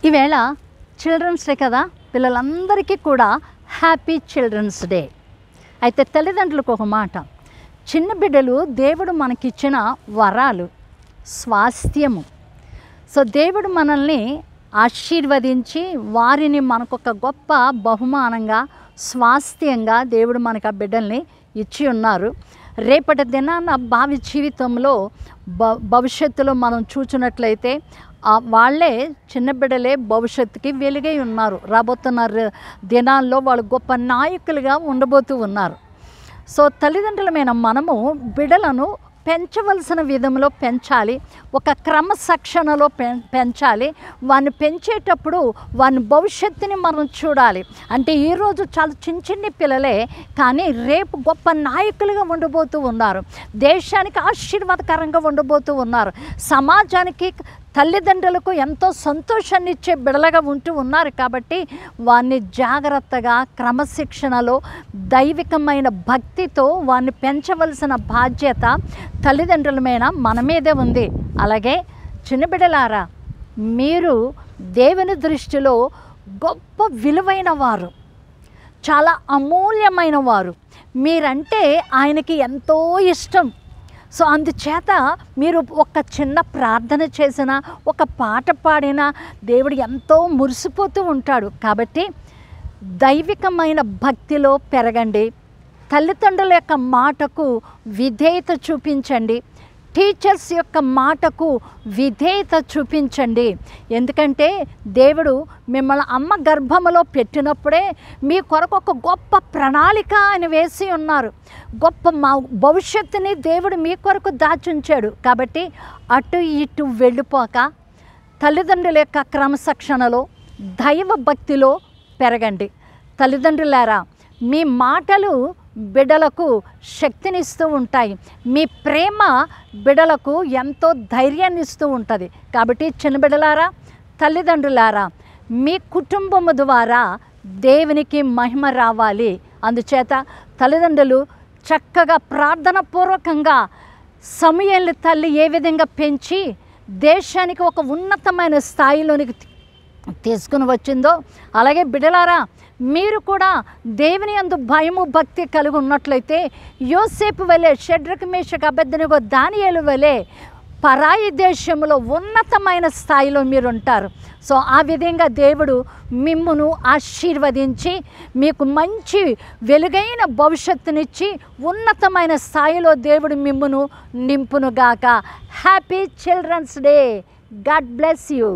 ఈవేళ children's day కదా, పిల్లలందరికీ కూడా హ్యాపీ చిల్డ్రన్స్ డే. అయితే తల్లిదండ్రులకు ఒక మాట, చిన్న బిడ్డలు దేవుడు మనకిచ్చిన వరాలు, స్వాస్థ్యము. సో దేవుడు మనల్ని ఆశీర్వదించి వారిని మనకొక గొప్ప బహుమానంగా, స్వాస్థ్యంగా దేవుడు మనకు ఆ బిడ్డల్ని ఇచ్చి ఉన్నారు. రేపటి దినాన భావి జీవితంలో భవిష్యత్తులో మనం చూచినట్లయితే వాళ్ళే చిన్న బిడ్డలే భవిష్యత్తుకి వెలుగై ఉన్నారు. రాబోతున్న దినాల్లో వాళ్ళు గొప్ప నాయకులుగా ఉండబోతూ ఉన్నారు. సో తల్లిదండ్రులమైన మనము బిడ్డలను పెంచవలసిన విధంలో పెంచాలి, ఒక క్రమశిక్షణలో పెంచాలి. వాడిని పెంచేటప్పుడు వాని భవిష్యత్తుని మనం చూడాలి. అంటే ఈరోజు చాలా చిన్న పిల్లలే, కానీ రేపు గొప్ప నాయకులుగా ఉండబోతూ ఉన్నారు, దేశానికి ఆశీర్వాదకరంగా ఉండబోతూ ఉన్నారు, సమాజానికి తల్లిదండ్రులకు ఎంతో సంతోషాన్ని ఇచ్చే బిడలగా ఉంటూ ఉన్నారు. కాబట్టి వారిని జాగ్రత్తగా క్రమశిక్షణలో దైవికమైన భక్తితో వారిని పెంచవలసిన బాధ్యత తల్లిదండ్రులమైన మన మీదే ఉంది. అలాగే చిన్న బిడ్డలారా, మీరు దేవుని దృష్టిలో గొప్ప విలువైన వారు, చాలా అమూల్యమైన వారు. మీరంటే ఆయనకి ఎంతో ఇష్టం. సో అందుచేత మీరు ఒక చిన్న ప్రార్థన చేసినా, ఒక పాట పాడినా దేవుడు ఎంతో మురిసిపోతూ ఉంటాడు. కాబట్టి దైవికమైన భక్తిలో పెరగండి, తల్లిదండ్రుల యొక్క మాటకు విధేయత చూపించండి, టీచర్స్ యొక్క మాటకు విధేయత చూపించండి. ఎందుకంటే దేవుడు మిమ్మల్ని అమ్మ గర్భములో పెట్టినప్పుడే మీ కొరకు ఒక గొప్ప ప్రణాళిక ఆయన వేసి ఉన్నారు. గొప్ప భవిష్యత్తుని దేవుడు మీ కొరకు దాచుంచాడు. కాబట్టి అటు ఇటు వెళ్ళిపోక తల్లిదండ్రుల యొక్క క్రమశిక్షణలో దైవ భక్తిలో పెరగండి. తల్లిదండ్రులారా, మీ మాటలు బిడ్డలకు శక్తినిస్తూ ఉంటాయి, మీ ప్రేమ బిడ్డలకు ఎంతో ధైర్యాన్ని ఇస్తూ ఉంటుంది. కాబట్టి చిన్న బిడ్డలారా, తల్లిదండ్రులారా, మీ కుటుంబము ద్వారా దేవునికి మహిమ రావాలి. అందుచేత తల్లిదండ్రులు చక్కగా ప్రార్థన పూర్వకంగా సమూయేలు తల్లి ఏ విధంగా పెంచి దేశానికి ఒక ఉన్నతమైన స్థాయిలోనికి తీసుకుని వచ్చిందో, అలాగే బిడ్డలారా మీరు కూడా దేవుని యందు భయము భక్తి కలిగి ఉన్నట్లయితే యోసేపు వలె, షడ్రకు మేషకు అబేద్నెగో దానియేలు వలె పరాయి దేశంలో ఉన్నతమైన స్థాయిలో మీరు ఉంటారు. సో ఆ విధంగా దేవుడు మిమ్మును ఆశీర్వదించి మీకు మంచి వెలుగైన భవిష్యత్తునిచ్చి ఉన్నతమైన స్థాయిలో దేవుడు మిమ్మును నింపునుగాక. Happy children's day. God bless you.